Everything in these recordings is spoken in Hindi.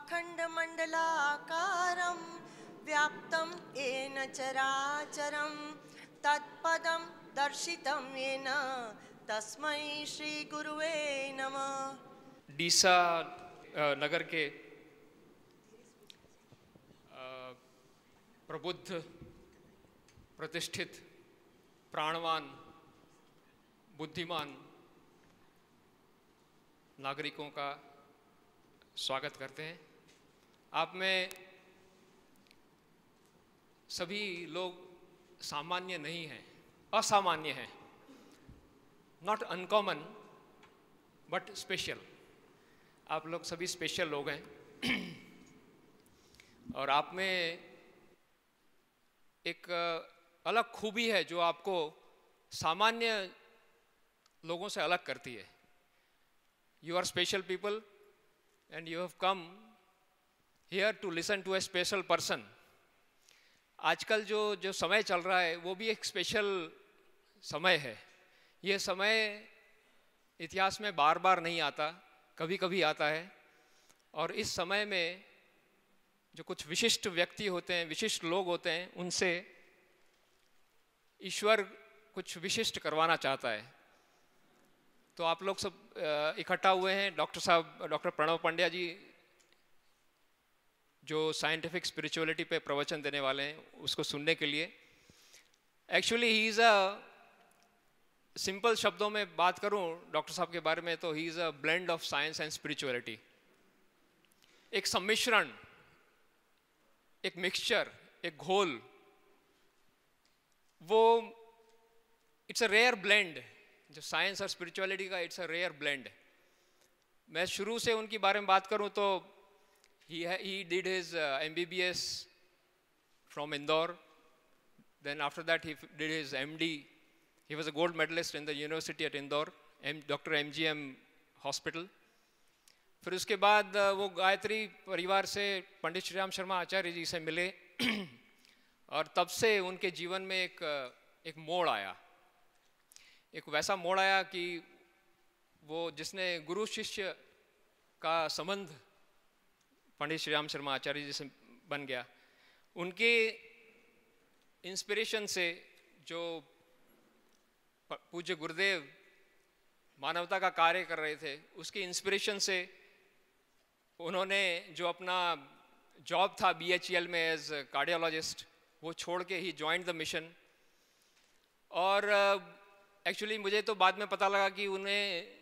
अखण्डमण्डलाकारं व्याप्तं येन चराचरं तत्पदं दर्शितं येन तस्मै श्रीगुरुवे नमः। डीसा नगर के प्रबुद्ध, प्रतिष्ठित, प्राणवान, बुद्धिमान नागरिकों का स्वागत करते हैं। आप में सभी लोग सामान्य नहीं हैं, असामान्य हैं, नॉट अनकॉमन बट स्पेशल। आप लोग सभी स्पेशल लोग हैं और आप में एक अलग खूबी है जो आपको सामान्य लोगों से अलग करती है। You are special people and you have come here to listen to a special person. आजकल जो समय चल रहा है वो भी एक स्पेशल समय है। ये समय इतिहास में बार बार नहीं आता, कभी कभी आता है। और इस समय में जो कुछ विशिष्ट व्यक्ति होते हैं, विशिष्ट लोग होते हैं, उनसे ईश्वर कुछ विशिष्ट करवाना चाहता है। तो आप लोग सब इकट्ठा हुए हैं। डॉक्टर प्रणव पंड्या जी जो साइंटिफिक स्पिरिचुअलिटी पे प्रवचन देने वाले हैं, उसको सुनने के लिए। Actually he is a, simple शब्दों में बात करूं डॉक्टर साहब के बारे में तो he is a blend of science and spirituality. एक सम्मिश्रण, एक मिक्सचर, एक घोल, वो इट्स अ रेयर ब्लेंड। जो साइंस और स्पिरिचुअलिटी का इट्स अ रेयर ब्लेंड। मैं शुरू से उनके बारे में बात करूं तो he did his MBBS from Indore. Then after that he did his MD. He was a gold medalist in the university at Indore, Dr. MGM Hospital. फिर उसके बाद वो गायत्री परिवार से पंडित श्री राम शर्मा आचार्य जी से मिले और तब से उनके जीवन में एक मोड़ आया। एक वैसा मोड़ आया कि वो जिसने गुरु शिष्य का संबंध पंडित श्री राम शर्मा आचार्य जी से बन गया, उनके इंस्पिरेशन से जो पूज्य गुरुदेव मानवता का कार्य कर रहे थे, उसके इंस्पिरेशन से उन्होंने जो अपना जॉब था BHEL में एज कार्डियोलॉजिस्ट, वो छोड़ के ही ज्वाइंड द मिशन। और एक्चुअली मुझे तो बाद में पता लगा कि उन्हें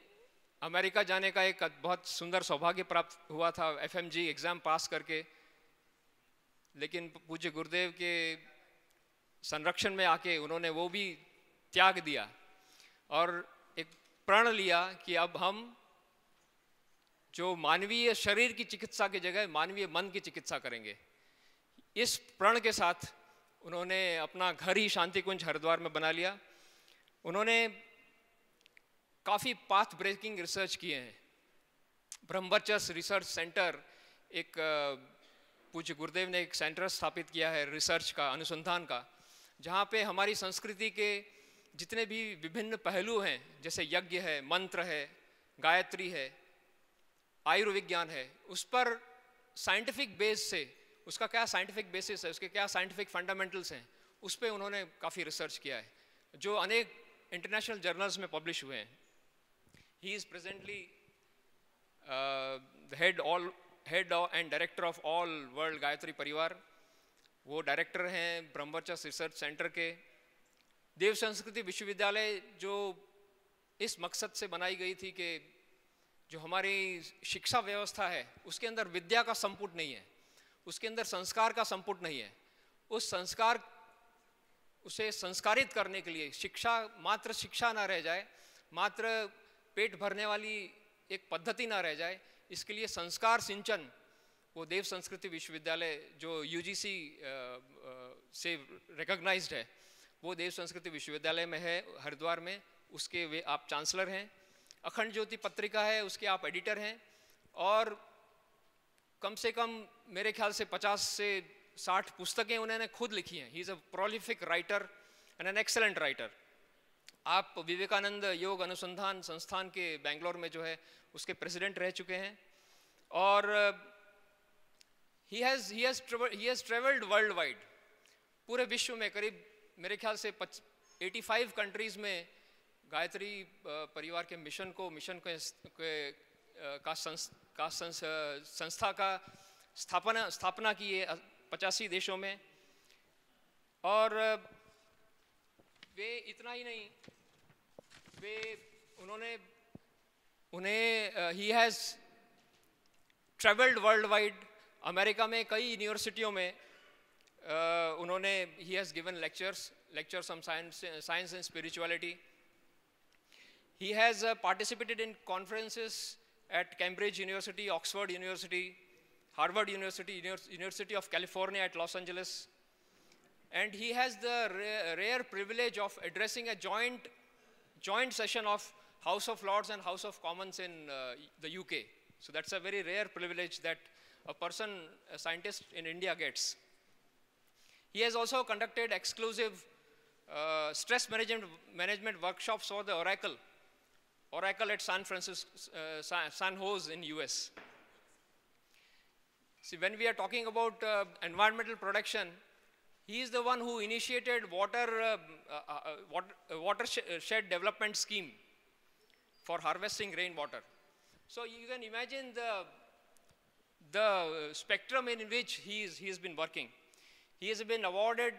अमेरिका जाने का एक बहुत सुंदर सौभाग्य प्राप्त हुआ था FMG एग्ज़ाम पास करके, लेकिन पूज्य गुरुदेव के संरक्षण में आके उन्होंने वो भी त्याग दिया और एक प्रण लिया कि अब हम जो मानवीय शरीर की चिकित्सा की जगह मानवीय मन की चिकित्सा करेंगे। इस प्रण के साथ उन्होंने अपना घर ही शांति कुंज हरिद्वार में बना लिया। उन्होंने काफ़ी पाथ ब्रेकिंग रिसर्च किए हैं। ब्रह्मवर्चस्व रिसर्च सेंटर, एक पूज्य गुरुदेव ने एक सेंटर स्थापित किया है रिसर्च का, अनुसंधान का, जहाँ पे हमारी संस्कृति के जितने भी विभिन्न पहलू हैं, जैसे यज्ञ है, मंत्र है, गायत्री है, आयुर्विज्ञान है, उस पर साइंटिफिक बेस से, उसका क्या साइंटिफिक बेसिस है, उसके क्या साइंटिफिक फंडामेंटल्स हैं, उस पर उन्होंने काफ़ी रिसर्च किया है जो अनेक इंटरनेशनल जर्नल्स में पब्लिश हुए हैं। He is presently the head and director of all world Gayatri परिवार। वो डायरेक्टर हैं ब्रह्मवर्चस्व रिसर्च सेंटर के। देव संस्कृति विश्वविद्यालय जो इस मकसद से बनाई गई थी कि जो हमारी शिक्षा व्यवस्था है उसके अंदर विद्या का संपुट नहीं है, उसके अंदर संस्कार का संपुट नहीं है। उसे संस्कारित करने के लिए शिक्षा मात्र शिक्षा ना रह जाए, मात्र पेट भरने वाली एक पद्धति ना रह जाए, इसके लिए संस्कार सिंचन वो देव संस्कृति विश्वविद्यालय जो UGC से रिकॉग्नाइज्ड है, वो देव संस्कृति विश्वविद्यालय में है हरिद्वार में। उसके वे आप चांसलर हैं। अखंड ज्योति पत्रिका है, उसके आप एडिटर हैं। और कम से कम मेरे ख्याल से 50 से 60 पुस्तकें उन्होंने खुद लिखी हैं। He is a prolific writer and an excellent writer. आप विवेकानंद योग अनुसंधान संस्थान के बेंगलोर में जो है उसके प्रेसिडेंट रह चुके हैं। और he has traveled worldwide. पूरे विश्व में करीब मेरे ख्याल से 85 कंट्रीज में गायत्री परिवार के मिशन का संस्था का स्थापना की है 85 देशों में. और वे इतना ही नहीं, he has traveled worldwide. America में कई यूनिवर्सिटियों में he has given lectures on science and spirituality. He has participated in conferences at Cambridge University, Oxford University, Harvard University, University of California at Los Angeles. And he has the rare privilege of addressing a joint session of House of Lords and House of Commons in the UK. So that's a very rare privilege that a scientist in India gets. He has also conducted exclusive stress management workshops for the Oracle at San Jose in US. See, when we are talking about environmental protection, he is the one who initiated watershed development scheme for harvesting rainwater. So you can imagine the spectrum in which he has been working. He has been awarded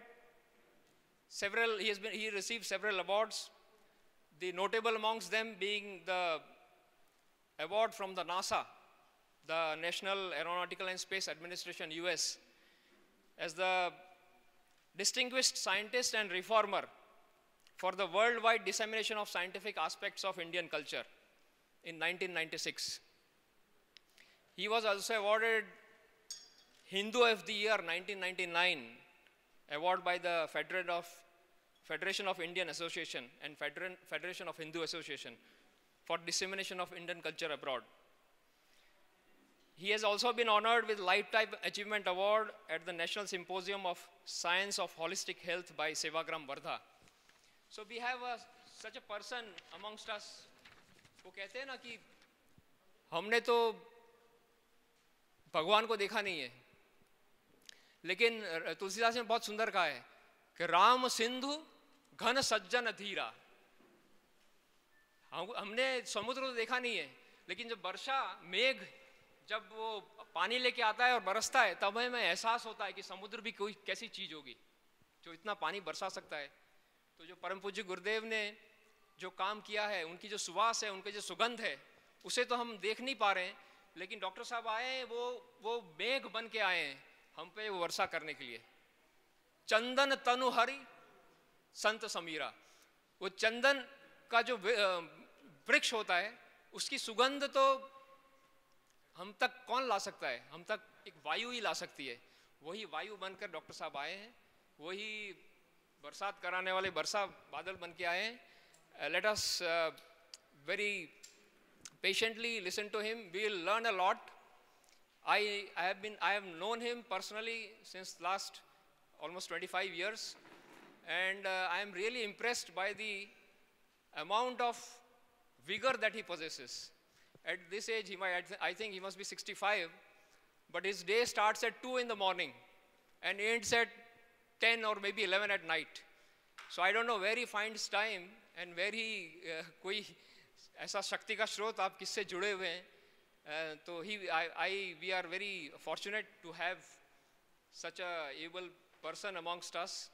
he received several awards. The notable amongst them being the award from the NASA, the National Aeronautical and Space Administration, US, as the distinguished scientist and reformer for the worldwide dissemination of scientific aspects of Indian culture in 1996. He was also awarded Hindu of the Year 1999, award by the Federation of Indian Association and Federation of Hindu Association for dissemination of Indian culture abroad. He has also been honored with Lifetime Achievement Award at the National Symposium of Science of Holistic Health by Sevagram Wardha. So we have such a person amongst us. वो कहते हैं ना कि हमने तो भगवान को देखा नहीं है, लेकिन तुलसीदास ने बहुत सुंदर कहा है कि राम सिंधु घन सज्जन धीरा. हमने समुद्र तो देखा नहीं है, लेकिन जब वर्षा मेघ जब वो पानी लेके आता है और बरसता है, तब हमें एहसास होता है कि समुद्र भी कोई कैसी चीज होगी जो इतना पानी बरसा सकता है. तो जो परम पूज्य गुरुदेव ने जो काम किया है, उनकी जो सुवास है, उनकी जो सुगंध है, उसे तो हम देख नहीं पा रहे हैं, लेकिन डॉक्टर साहब आए हैं, वो मेघ बन के आए हैं हम पे वो वर्षा करने के लिए. चंदन तनु हरि संत समीरा. वो चंदन का जो वृक्ष होता है, उसकी सुगंध तो हम तक कौन ला सकता है? हम तक एक वायु ही ला सकती है. वही वायु बनकर डॉक्टर साहब आए हैं, वही बरसात कराने वाले वर्षा बादल बन के आए हैं. Let us very patiently listen to him. We will learn a lot. I have known him personally since last almost 25 years, and I am really impressed by the amount of vigor that he possesses. At this age, I think he must be 65, but his day starts at 2 in the morning and ends at 10 or maybe 11 at night. So I don't know where he finds time and where he कोई ऐसा शक्ति का स्रोत आप किससे जुड़े हुए हैं. तो we are very fortunate to have such a able person amongst us,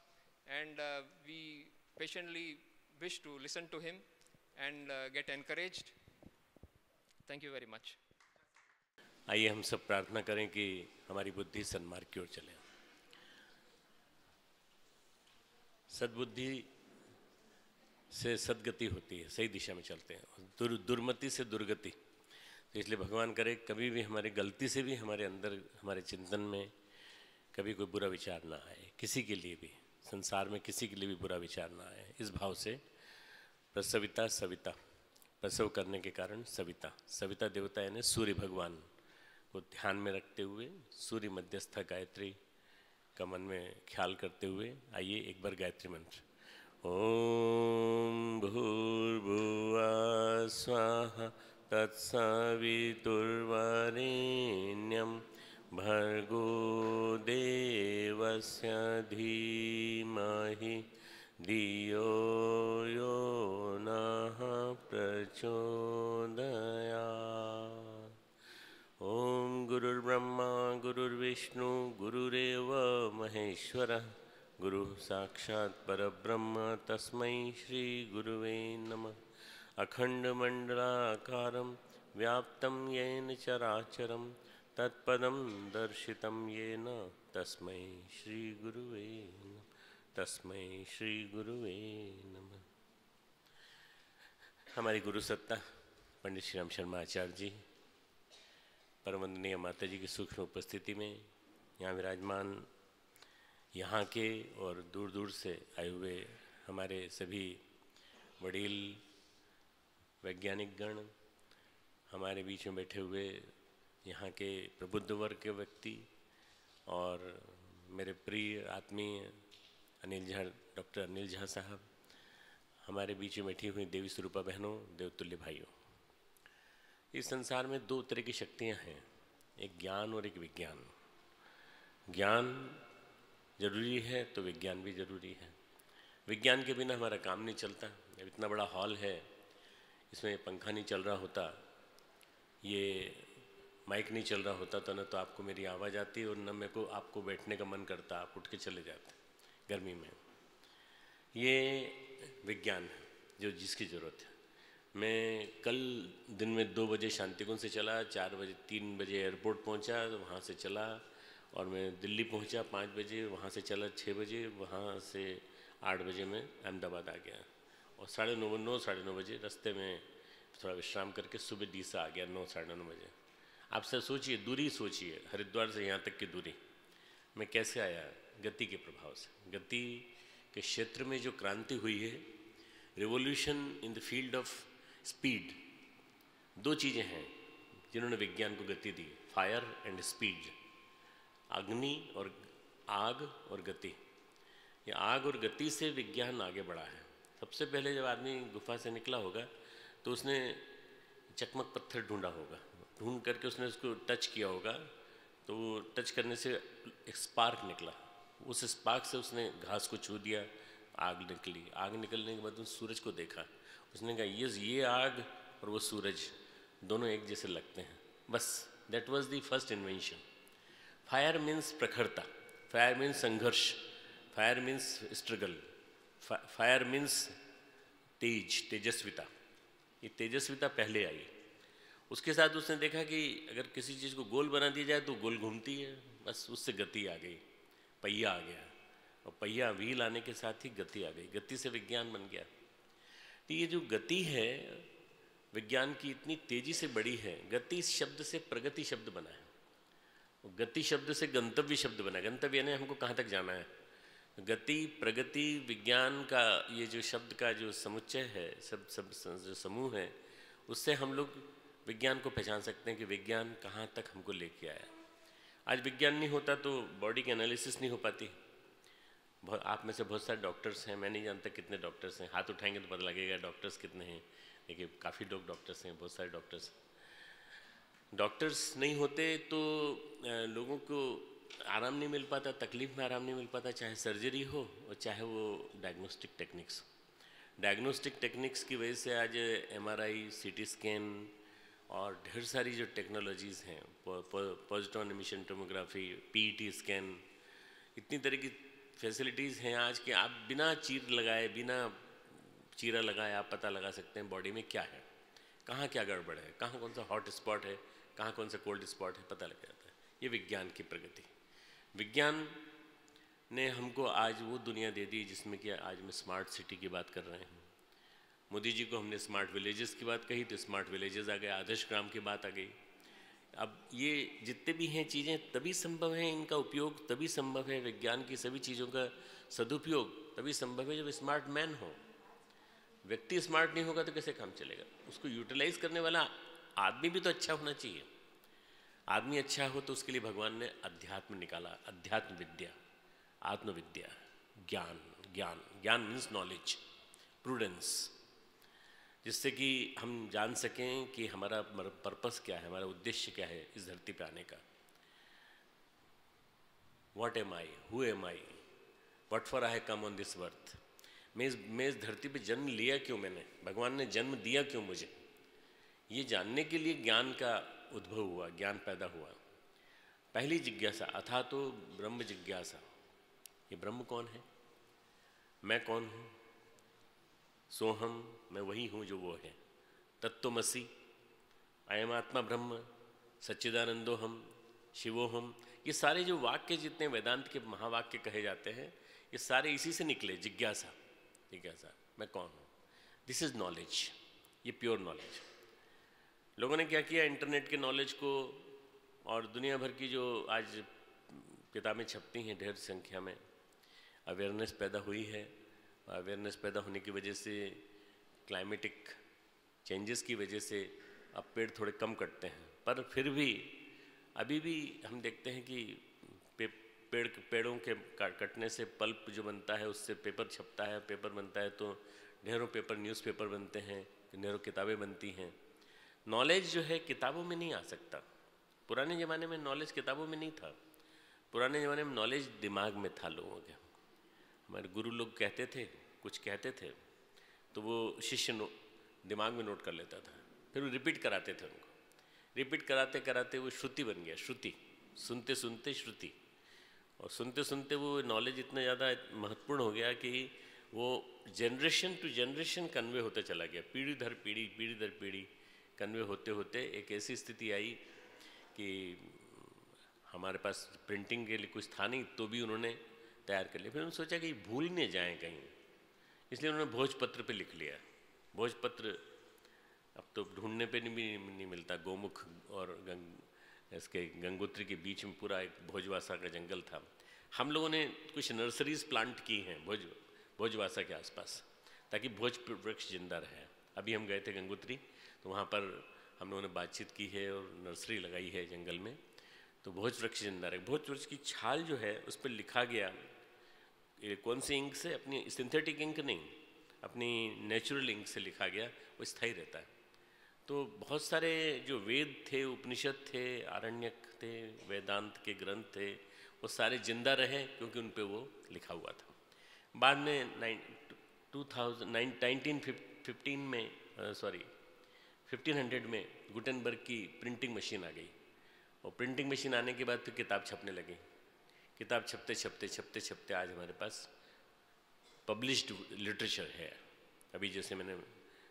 and we patiently wish to listen to him and get encouraged. Thank you very much. आइए हम सब प्रार्थना करें कि हमारी बुद्धि सन्मार्ग की ओर चले. सद्बुद्धि से सद्गति होती है, सही दिशा में चलते हैं. दुर्मति से दुर्गति. तो इसलिए भगवान करे कभी भी हमारी गलती से भी हमारे अंदर, हमारे चिंतन में कभी कोई बुरा विचार ना आए, किसी के लिए भी, संसार में किसी के लिए भी बुरा विचार ना आए. इस भाव से प्रसविता सविता, प्रसव करने के कारण सविता, सविता देवता यानी सूर्य भगवान को ध्यान में रखते हुए, सूर्य मध्यस्थ गायत्री का मन में ख्याल करते हुए आइए एक बार गायत्री मंत्र. ओम भूर्भुवः स्वाहा तत्सवितुर्वरेण्यं भर्गो देवस्य धीमहि धियो यो नः प्रचोदयात्। ओम गुरुर्ब्रह्मा गुरुर्विष्णु गुरुरेव महेश्वरः गुरु साक्षात् परब्रह्म तस्मै श्री गुरुवे नमः। अखंडमंडलाकारं व्याप्तं येन चराचरं तत्पदं दर्शितं येन तस्मै श्री गुरुवे नमः। तस्मै श्री गुरुवे नमः। हमारी गुरु सत्ता पंडित श्री राम शर्मा आचार्य जी, परम वंदनीय माता जी की सूक्ष्म उपस्थिति में यहाँ विराजमान यहाँ के और दूर दूर से आए हुए हमारे सभी वडील वैज्ञानिक गण, हमारे बीच में बैठे हुए यहाँ के प्रबुद्ध वर्ग के व्यक्ति और मेरे प्रिय आत्मीय अनिल झा, डॉक्टर अनिल झा साहब, हमारे बीच में बैठी हुई देवी स्वरूपा बहनों, देवतुल्य भाइयों। इस संसार में दो तरह की शक्तियाँ हैं, एक ज्ञान और एक विज्ञान। ज्ञान जरूरी है तो विज्ञान भी जरूरी है। विज्ञान के बिना हमारा काम नहीं चलता। अब इतना बड़ा हॉल है, इसमें पंखा नहीं चल रहा होता, ये माइक नहीं चल रहा होता तो न तो आपको मेरी आवाज़ आती और न मेरे को आपको बैठने का मन करता, आप उठ के चले जाते गर्मी में। ये विज्ञान है जो जिसकी ज़रूरत है। मैं कल दिन में 2 बजे शांतिकुंज से चला, 4 बजे 3 बजे एयरपोर्ट पहुंचा, वहाँ से चला और मैं दिल्ली पहुंचा 5 बजे, वहाँ से चला 6 बजे, वहाँ से 8 बजे मैं अहमदाबाद आ गया और 9:30 साढ़े 9 बजे रास्ते में थोड़ा विश्राम करके सुबह डीसा आ गया 9 साढ़े 9 बजे। आप सब सोचिए, दूरी सोचिए, हरिद्वार से यहाँ तक की दूरी मैं कैसे आया? गति के प्रभाव से। गति के क्षेत्र में जो क्रांति हुई है, revolution in the field of speed, 2 चीज़ें हैं जिन्होंने विज्ञान को गति दी, फायर एंड स्पीड। अग्नि और आग और गति, ये आग और गति से विज्ञान आगे बढ़ा है। सबसे पहले जब आदमी गुफा से निकला होगा तो उसने चकमक पत्थर ढूंढा होगा, ढूंढ करके उसने उसको टच किया होगा, तो वो टच करने से एक स्पार्क निकला, उस स्पार्क से उसने घास को छू दिया, आग निकली। आग निकलने के बाद उस सूरज को देखा, उसने कहा ये आग और वो सूरज दोनों एक जैसे लगते हैं। बस that was the first invention. Fire means प्रखरता, फायर मीन्स संघर्ष, fire means struggle, fire means तेजस्विता। ये तेजस्विता पहले आई। उसके साथ उसने देखा कि अगर किसी चीज़ को गोल बना दिया जाए तो गोल घूमती है, बस उससे गति आ गई, पहिया आ गया, और पहिया व्हील आने के साथ ही गति आ गई, गति से विज्ञान बन गया। तो ये जो गति है विज्ञान की इतनी तेजी से बढ़ी है। गति इस शब्द से प्रगति शब्द बना है, गति शब्द से गंतव्य शब्द बना है। गंतव्य यानी हमको कहाँ तक जाना है। गति, प्रगति, विज्ञान का ये जो शब्द का जो समुच्चय है, सब जो समूह है, उससे हम लोग विज्ञान को पहचान सकते हैं कि विज्ञान कहाँ तक हमको लेके आया। आज विज्ञान नहीं होता तो बॉडी की एनालिसिस नहीं हो पाती। आप में से बहुत सारे डॉक्टर्स हैं, मैं नहीं जानता कितने डॉक्टर्स हैं, हाथ उठाएंगे तो पता लगेगा डॉक्टर्स कितने हैं, लेकिन काफ़ी लोग डॉक्टर्स हैं, बहुत सारे डॉक्टर्स। डॉक्टर्स नहीं होते तो लोगों को आराम नहीं मिल पाता, तकलीफ में आराम नहीं मिल पाता, चाहे सर्जरी हो और चाहे वो डायग्नोस्टिक टेक्निक्स। डायग्नोस्टिक टेक्निक्स की वजह से आज MRI, CT स्कैन और ढेर सारी जो टेक्नोलॉजीज़ हैं, positron emission tomography, PET scan, इतनी तरह की फैसिलिटीज़ हैं आज कि आप बिना चीरा लगाए आप पता लगा सकते हैं बॉडी में क्या है, कहाँ क्या गड़बड़ है, कहाँ कौन सा हॉट स्पॉट है, कहाँ कौन सा कोल्ड स्पॉट है, पता लग जाता है। ये विज्ञान की प्रगति। विज्ञान ने हमको आज वो दुनिया दे दी जिसमें कि आज हम स्मार्ट सिटी की बात कर रहे हैं। मोदी जी को हमने स्मार्ट विलेजेस की बात कही तो स्मार्ट विलेजेस आ गए, आदर्श ग्राम की बात आ गई। अब ये जितने भी हैं चीज़ें तभी संभव है, इनका उपयोग तभी संभव है, विज्ञान की सभी चीज़ों का सदुपयोग तभी संभव है जब स्मार्ट मैन हो। व्यक्ति स्मार्ट नहीं होगा तो कैसे काम चलेगा? उसको यूटिलाइज करने वाला आदमी भी तो अच्छा होना चाहिए। आदमी अच्छा हो तो उसके लिए भगवान ने अध्यात्म निकाला, अध्यात्म विद्या, आत्मविद्या, ज्ञान। ज्ञान मीन्स नॉलेज, प्रूडेंस, जिससे कि हम जान सकें कि हमारा पर्पस क्या है, हमारा उद्देश्य क्या है इस धरती पे आने का। What am I, who am I, what for I have come on this worth. मैं इस धरती पे जन्म लिया क्यों, मैंने, भगवान ने जन्म दिया क्यों मुझे, ये जानने के लिए ज्ञान का उद्भव हुआ, ज्ञान पैदा हुआ। पहली जिज्ञासा, अथा तो ब्रह्म जिज्ञासा, ये ब्रह्म कौन है, मैं कौन हूँ, सोहम, मैं वही हूँ जो वो है, तत्त्वमसि, अयम आत्मा ब्रह्म, सच्चिदानंदो हम, शिवो हम, ये सारे जो वाक्य जितने वेदांत के महावाक्य कहे जाते हैं, ये सारे इसी से निकले, जिज्ञासा, जिज्ञासा, मैं कौन हूँ। दिस इज नॉलेज, ये प्योर नॉलेज। लोगों ने क्या किया, इंटरनेट के नॉलेज को और दुनिया भर की जो आज किताबें छपती हैं ढेर संख्या में, अवेयरनेस पैदा हुई है। अवेयरनेस पैदा होने की वजह से, क्लाइमेटिक चेंजेस की वजह से अब पेड़ थोड़े कम कटते हैं, पर फिर भी अभी भी हम देखते हैं कि पेड़ों के कटने से पल्प जो बनता है उससे पेपर छपता है, पेपर बनता है तो ढेरों पेपर, न्यूज़पेपर बनते हैं, ढेरों किताबें बनती हैं। नॉलेज जो है किताबों में नहीं आ सकता। पुराने ज़माने में नॉलेज किताबों में नहीं था, पुराने ज़माने में नॉलेज दिमाग में था लोगों के। हमारे गुरु लोग कहते थे, कुछ कहते थे तो वो शिष्य दिमाग में नोट कर लेता था, फिर वो रिपीट कराते थे उनको, रिपीट कराते कराते वो श्रुति बन गया, श्रुति, सुनते सुनते श्रुति, और सुनते सुनते वो नॉलेज इतना ज़्यादा महत्वपूर्ण हो गया कि वो जनरेशन टू जनरेशन कन्वे होता चला गया, पीढ़ी दर पीढ़ी, पीढ़ी दर पीढ़ी कन्वे होते होते एक ऐसी स्थिति आई कि हमारे पास प्रिंटिंग के लिए कुछ था नहीं, तो भी उन्होंने तैयार कर लिया। फिर उन्होंने सोचा कि भूल नहीं जाएं कहीं, इसलिए उन्होंने भोजपत्र पे लिख लिया। भोजपत्र अब तो ढूंढने पे नहीं मिलता। गोमुख और इसके गंगोत्री के बीच में पूरा एक भोजवासा का जंगल था। हम लोगों ने कुछ नर्सरीज प्लांट की हैं भोजवासा के आसपास, ताकि भोज वृक्ष जिंदा रहे। अभी हम गए थे गंगोत्री, तो वहाँ पर हम लोगों ने बातचीत की है और नर्सरी लगाई है जंगल में, तो भोज वृक्ष जिंदा रहे। भोज वृक्ष की छाल जो है उस पर लिखा गया, ये कौन सी इंक से, अपनी सिंथेटिक इंक नहीं, अपनी नेचुरल इंक से लिखा गया, वो स्थायी रहता है। तो बहुत सारे जो वेद थे, उपनिषद थे, आरण्यक थे, वेदांत के ग्रंथ थे, वो सारे जिंदा रहे क्योंकि उन पे वो लिखा हुआ था। बाद में 1500 में गुटेनबर्ग की प्रिंटिंग मशीन आ गई, और प्रिंटिंग मशीन आने के बाद फिर किताब छपने लगी। किताब छपते छपते छपते छपते आज हमारे पास पब्लिश्ड लिटरेचर है। अभी जैसे मैंने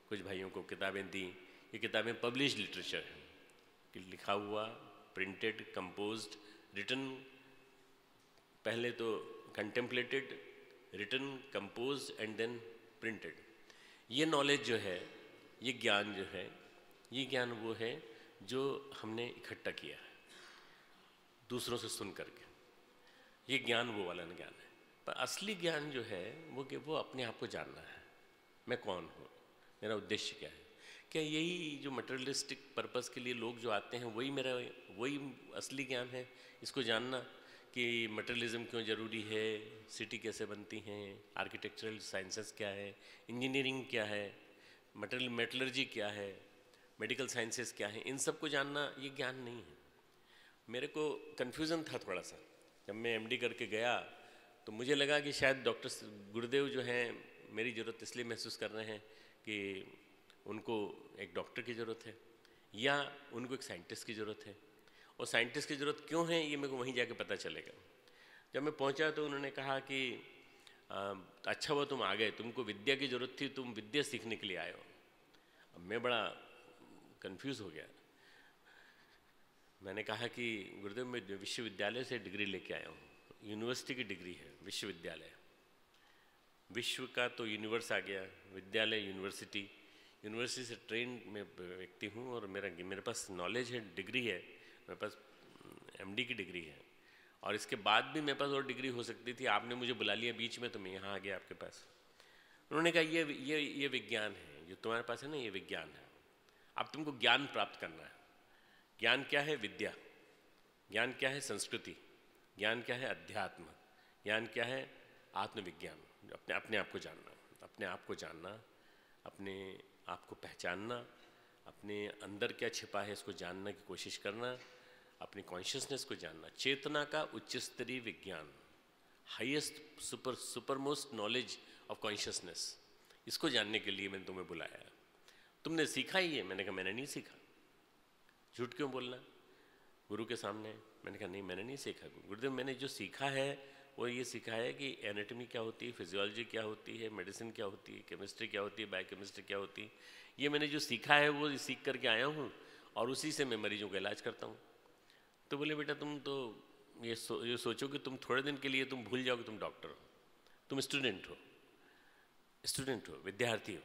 कुछ भाइयों को किताबें दी, ये किताबें पब्लिश्ड लिटरेचर है, कि लिखा हुआ, प्रिंटेड, कंपोज्ड, रिटन, पहले तो contemplated, written, composed and then printed. ये नॉलेज जो है, ये ज्ञान जो है, ये ज्ञान वो है जो हमने इकट्ठा किया है दूसरों से सुन करके। ये ज्ञान वो वाला ज्ञान है। पर असली ज्ञान जो है वो अपने आप को जानना है। मैं कौन हूँ, मेरा उद्देश्य क्या है। क्या यही जो मटेरियलिस्टिक पर्पस के लिए लोग जो आते हैं वही असली ज्ञान है, इसको जानना कि मटेरियलिज्म क्यों ज़रूरी है, सिटी कैसे बनती हैं, आर्किटेक्चरल साइंसेस क्या है, इंजीनियरिंग क्या है, मेटलर्जी क्या है, मेडिकल साइंसेस क्या है, इन सब को जानना ये ज्ञान नहीं है। मेरे को कन्फ्यूज़न था थोड़ा सा जब मैं एमडी करके गया, तो मुझे लगा कि शायद डॉक्टर गुरुदेव जो हैं मेरी ज़रूरत इसलिए महसूस कर रहे हैं कि उनको एक डॉक्टर की ज़रूरत है या उनको एक साइंटिस्ट की ज़रूरत है, और साइंटिस्ट की ज़रूरत क्यों है ये मेरे को वहीं जाके पता चलेगा। जब मैं पहुंचा तो उन्होंने कहा कि अच्छा हुआ तुम आ गए, तुमको विद्या की ज़रूरत थी, तुम विद्या सीखने के लिए आए हो। अब मैं बड़ा कंफ्यूज हो गया। मैंने कहा कि गुरुदेव मैं विश्वविद्यालय से डिग्री लेके आया हूँ, यूनिवर्सिटी की डिग्री है, विश्वविद्यालय, विश्व का तो यूनिवर्स आ गया, विद्यालय यूनिवर्सिटी, यूनिवर्सिटी से ट्रेन में व्यक्ति हूँ, और मेरे पास नॉलेज है, डिग्री है, मेरे पास एमडी की डिग्री है, और इसके बाद भी मेरे पास और डिग्री हो सकती थी। आपने मुझे बुला लिया बीच में, तो मैं यहाँ आ गया आपके पास। उन्होंने कहा ये विज्ञान है जो तुम्हारे पास है ना, ये विज्ञान है। अब तुमको ज्ञान प्राप्त करना है। ज्ञान क्या है? विद्या। ज्ञान क्या है? संस्कृति। ज्ञान क्या है? अध्यात्म। ज्ञान क्या है? आत्मविज्ञान। अपने आप को जानना, अपने आप को जानना, अपने आप को पहचानना, अपने अंदर क्या छिपा है इसको जानने की कोशिश करना, अपनी कॉन्शियसनेस को जानना, चेतना का उच्च स्तरीय विज्ञान, highest super most knowledge of consciousness, इसको जानने के लिए मैंने तुम्हें बुलाया। तुमने सीखा ही है? मैंने कहा मैंने नहीं सीखा। झूठ क्यों बोलना गुरु के सामने? मैंने कहा नहीं, मैंने नहीं सीखा गुरुदेव। मैंने जो सीखा है वो ये सीखा है कि एनाटॉमी क्या होती है, फिजियोलॉजी क्या होती है, मेडिसिन क्या होती है, केमिस्ट्री क्या होती है, बायोकेमिस्ट्री क्या होती है, ये मैंने जो सीखा है वो सीख करके आया हूँ और उसी से मैं मरीजों का इलाज करता हूँ। तो बोले बेटा तुम तो ये सोचो कि तुम थोड़े दिन के लिए तुम भूल जाओ कि तुम डॉक्टर हो, तुम स्टूडेंट हो, विद्यार्थी हो।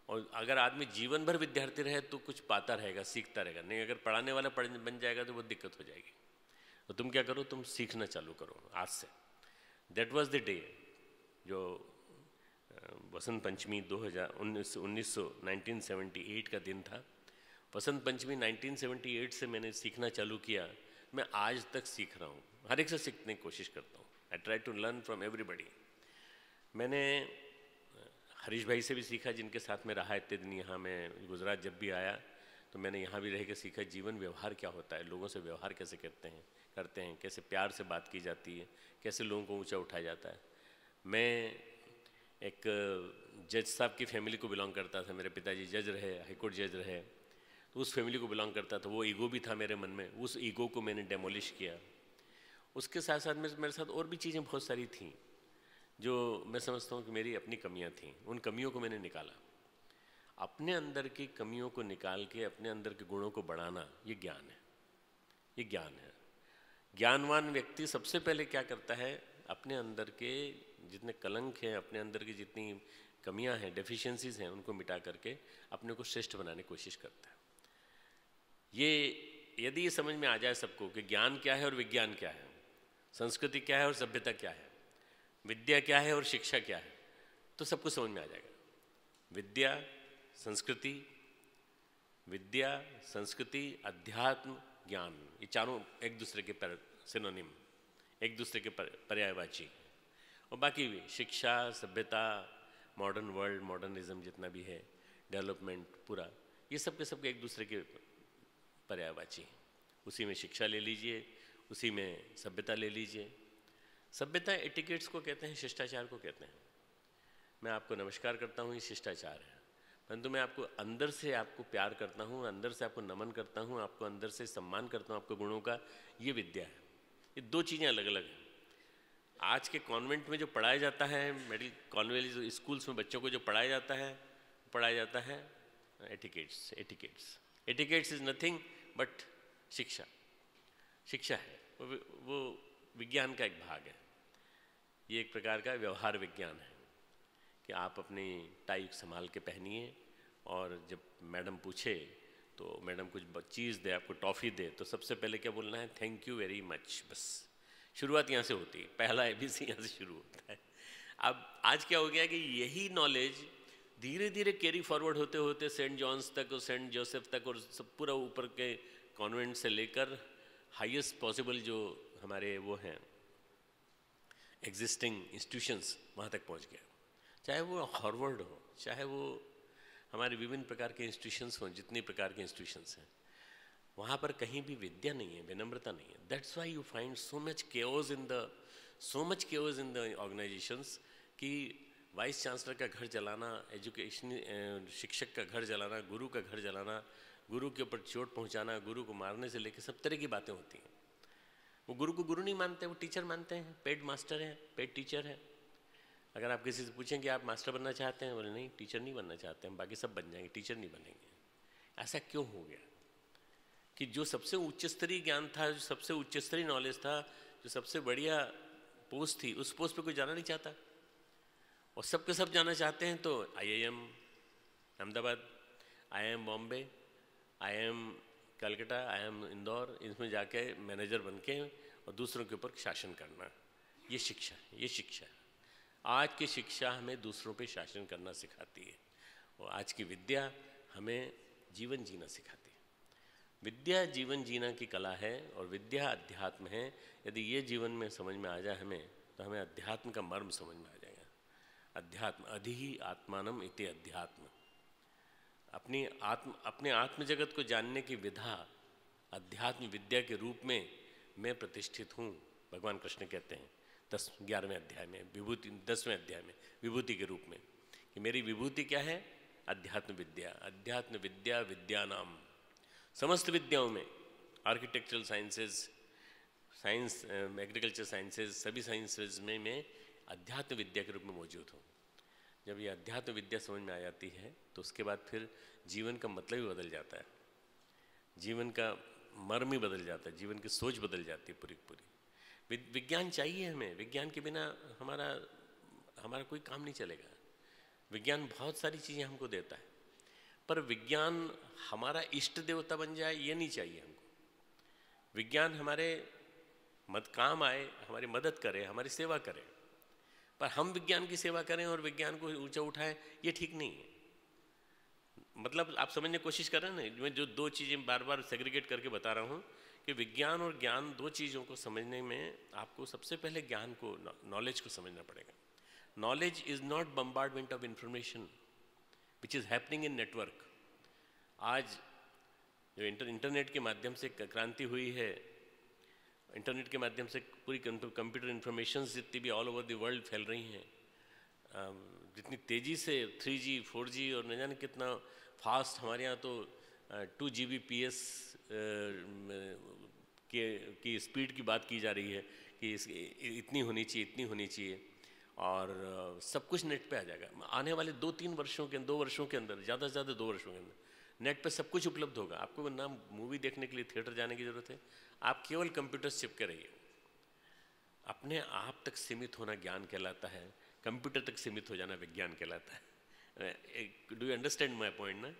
और अगर आदमी जीवन भर विद्यार्थी रहे तो कुछ पाता रहेगा, सीखता रहेगा। नहीं, अगर पढ़ाने वाला बन जाएगा तो बहुत दिक्कत हो जाएगी। तो तुम क्या करो, तुम सीखना चालू करो आज से। दैट वाज द डे, जो वसंत पंचमी 1978 का दिन था। वसंत पंचमी 1978 से मैंने सीखना चालू किया। मैं आज तक सीख रहा हूँ, हर एक से सीखने की कोशिश करता हूँ। I try to learn from everybody. मैंने हरीश भाई से भी सीखा, जिनके साथ में रहा इतने दिन। यहाँ मैं गुजरात जब भी आया तो मैंने यहाँ भी रह के सीखा जीवन व्यवहार क्या होता है, लोगों से व्यवहार कैसे करते हैं, कैसे प्यार से बात की जाती है, कैसे लोगों को ऊंचा उठाया जाता है। मैं एक जज साहब की फैमिली को बिलोंग करता था। मेरे पिताजी जज रहे, हाईकोर्ट जज रहे, तो उस फैमिली को बिलोंग करता था। वो ईगो भी था मेरे मन में, उस ईगो को मैंने डेमोलिश किया। उसके साथ साथ मेरे साथ और भी चीज़ें बहुत सारी थीं जो मैं समझता हूँ कि मेरी अपनी कमियाँ थीं। उन कमियों को मैंने निकाला। अपने अंदर की कमियों को निकाल के अपने अंदर के गुणों को बढ़ाना, ये ज्ञान है, ये ज्ञान है। ज्ञानवान व्यक्ति सबसे पहले क्या करता है, अपने अंदर के जितने कलंक हैं, अपने अंदर की जितनी कमियां हैं, डेफिशिएंसीज हैं, उनको मिटा करके अपने को श्रेष्ठ बनाने की कोशिश करता है। यदि ये समझ में आ जाए सबको कि ज्ञान क्या है और विज्ञान क्या है, संस्कृति क्या है और सभ्यता क्या है, विद्या क्या है और शिक्षा क्या है, तो सबको समझ में आ जाएगा। विद्या, संस्कृति, अध्यात्म, ज्ञान, ये चारों एक दूसरे के सिनोनिम, एक दूसरे के पर्यायवाची। और बाकी भी शिक्षा, सभ्यता, मॉडर्न वर्ल्ड, मॉडर्निज्म जितना भी है, डेवलपमेंट पूरा, ये सब के सब एक दूसरे के पर्यायवाची। उसी में शिक्षा ले लीजिए, उसी में सभ्यता ले लीजिए। सभ्यता एटिकेट्स को कहते हैं, शिष्टाचार को कहते हैं। मैं आपको नमस्कार करता हूँ, ये शिष्टाचार है। परंतु मैं आपको अंदर से आपको प्यार करता हूँ, अंदर से आपको नमन करता हूँ, आपको अंदर से सम्मान करता हूँ आपके गुणों का, ये विद्या है। ये दो चीज़ें अलग अलग हैं। आज के कॉन्वेंट में जो पढ़ाया जाता है, मिडिल कॉन्वेंट स्कूल्स में बच्चों को जो पढ़ाया जाता है etiquettes. Etiquettes is nothing but शिक्षा है, वो विज्ञान का एक भाग है। ये एक प्रकार का व्यवहार विज्ञान है कि आप अपनी टाई संभाल के पहनिए, और जब मैडम पूछे तो मैडम कुछ चीज़ दे, आपको टॉफ़ी दे, तो सबसे पहले क्या बोलना है, थैंक यू वेरी मच। बस शुरुआत यहाँ से होती है, पहला ABC यहाँ से शुरू होता है। अब आज क्या हो गया कि यही नॉलेज धीरे धीरे कैरी फॉरवर्ड होते होते सेंट जॉन्स तक और सेंट जोसेफ तक और सब पूरा ऊपर के कॉन्वेंट से लेकर हाईएस्ट पॉसिबल जो हमारे वो हैं एग्जिस्टिंग इंस्टीट्यूशंस, वहाँ तक पहुँच गया। चाहे वो हार्वर्ड हो, चाहे वो हमारे विभिन्न प्रकार के इंस्टीट्यूशंस हों, जितनी प्रकार के इंस्टीट्यूशंस हैं, वहाँ पर कहीं भी विद्या नहीं है, विनम्रता नहीं है। That's why you find so much chaos in the organisations कि वाइस चांसलर का घर जलाना, एजुकेशन शिक्षक का घर जलाना, गुरु का घर जलाना, गुरु के ऊपर चोट पहुँचाना, गुरु को मारने से लेकर सब तरह की बातें होती हैं। वो गुरु को गुरु नहीं मानते, वो टीचर मानते हैं, पेड मास्टर है, पेड टीचर है। अगर आप किसी से पूछें कि आप मास्टर बनना चाहते हैं, बोले नहीं, टीचर नहीं बनना चाहते हैं, बाकी सब बन जाएंगे, टीचर नहीं बनेंगे। ऐसा क्यों हो गया कि जो सबसे उच्च स्तरीय ज्ञान था, जो सबसे उच्च स्तरीय नॉलेज था, जो सबसे बढ़िया पोस्ट थी, उस पोस्ट पे कोई जाना नहीं चाहता, और सबके सब जाना चाहते हैं। तो IIM Ahmedabad, IIM Bombay, IIM Calcutta, IIM Indore, इसमें जाके मैनेजर बन के और दूसरों के ऊपर शासन करना, ये शिक्षा है, ये शिक्षा है। आज की शिक्षा हमें दूसरों पे शासन करना सिखाती है, और आज की विद्या हमें जीवन जीना सिखाती है। विद्या जीवन जीना की कला है, और विद्या अध्यात्म है। यदि ये जीवन में समझ में आ जाए हमें, तो हमें अध्यात्म का मर्म समझ में आ जाएगा। अध्यात्म, अधि आत्मानम इति अध्यात्म, अपने आत्म जगत को जानने की विधा अध्यात्म विद्या के रूप में मैं प्रतिष्ठित हूँ। भगवान कृष्ण कहते हैं 11वें अध्याय में, विभूति 10वें अध्याय में विभूति के रूप में, कि मेरी विभूति क्या है? अध्यात्म विद्या। अध्यात्म विद्या विद्यानाम, समस्त विद्याओं में, architectural sciences, science, agriculture sciences, सभी साइंसेज में मैं अध्यात्म विद्या के रूप में मौजूद हूँ। जब ये अध्यात्म विद्या समझ में आ जाती है तो उसके बाद फिर जीवन का मतलब ही बदल जाता है, जीवन का मर्म ही बदल जाता है, जीवन की सोच बदल जाती है पूरी पूरी। विज्ञान चाहिए हमें, विज्ञान के बिना हमारा कोई काम नहीं चलेगा। विज्ञान बहुत सारी चीज़ें हमको देता है, पर विज्ञान हमारा इष्ट देवता बन जाए ये नहीं चाहिए हमको। विज्ञान हमारे काम आए, हमारी मदद करे, हमारी सेवा करे, पर हम विज्ञान की सेवा करें और विज्ञान को ऊंचा उठाएं, ये ठीक नहीं है। मतलब आप समझने की कोशिश कर रहे हैं ना, मैं जो दो चीज़ें बार बार सेग्रीगेट करके बता रहा हूँ कि विज्ञान और ज्ञान, दो चीज़ों को समझने में आपको सबसे पहले ज्ञान को, नॉलेज को समझना पड़ेगा। Knowledge is not bombardment of information which is happening in network. आज जो इंटरनेट के माध्यम से क्रांति हुई है, इंटरनेट के माध्यम से पूरी कंप्यूटर इंफॉर्मेशन जितनी भी ऑल ओवर द वर्ल्ड फैल रही हैं, जितनी तेज़ी से 3G 4G और न जाने कितना फास्ट, हमारे यहाँ तो 2 Gbps की स्पीड की बात की जा रही है कि इतनी होनी चाहिए, इतनी होनी चाहिए, और सब कुछ नेट पे आ जाएगा। आने वाले 2 वर्षों के अंदर, ज़्यादा से ज़्यादा 2 वर्षों के अंदर नेट पे सब कुछ उपलब्ध होगा। आपको ना मूवी देखने के लिए थिएटर जाने की ज़रूरत है, आप केवल कंप्यूटर से चिपके रहिए। अपने आप तक सीमित होना ज्ञान कहलाता है, कंप्यूटर तक सीमित हो जाना विज्ञान कहलाता है। Do you understand my point ना?